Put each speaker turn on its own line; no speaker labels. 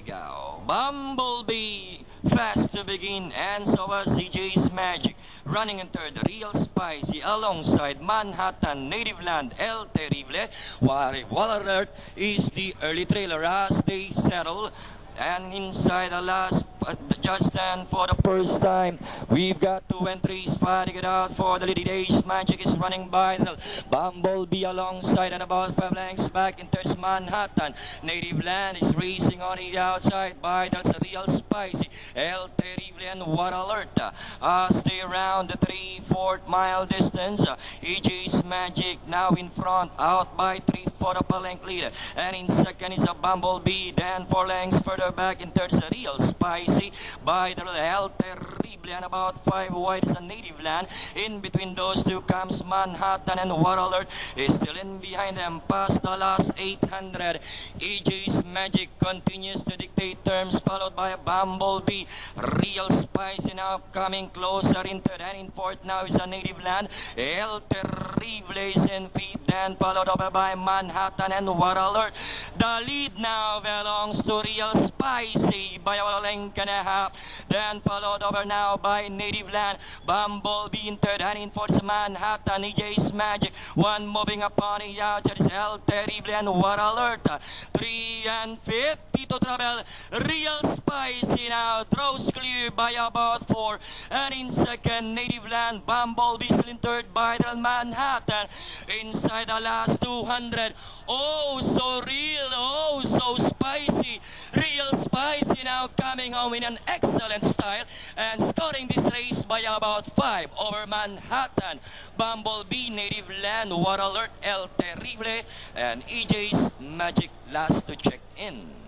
go. Bumblebee fast to begin, and so was EJ's Magic. Running in third, Real Spicy alongside Manhattan, Native Land, El Terrible. Wall Alert is the early trailer as they settle. And inside the last judge stand for the first time, we've got two entries fighting it out for the lead. EJ's Magic is running by the Bumblebee alongside and about 5 lengths back in third Manhattan. Native Land is racing on the outside by the Real Spicy, El Terrible and What Alert. As they round the 3/4 mile distance, EJ's Magic now in front, out by 3/4 of a length lead. And in second is a Bumblebee, then 4 lengths further back in third is a Real Spicy by the El Terrible, and about 5 wide is a Native Land. In between those two comes Manhattan, and What Alert is still in behind them past the last 800. EJ's Magic continues to dictate terms, followed by a Bumblebee. Real Spicy now coming closer in third, and in fourth now is a Native Land. El Terrible is in fifth, then followed over by Manhattan and What Alert. The lead now belongs to Real Spicy by a length and a half, then followed over now by Native Land. Bumblebee in third, and in fourth Manhattan. EJ's Magic, one moving upon the outside is El Terrible and What Alert. 3 and 50 to travel. Real Spicy now draws clear by about 4, and in second Native Land. Bumblebee still in third by the Manhattan. Inside the last 200, oh so real, oh so spicy. Real Spicy now coming home in an excellent style and starting this race by about 5 over Manhattan. Bumblebee, Native Land, What Alert, El Terrible, and EJ's Magic last to check in.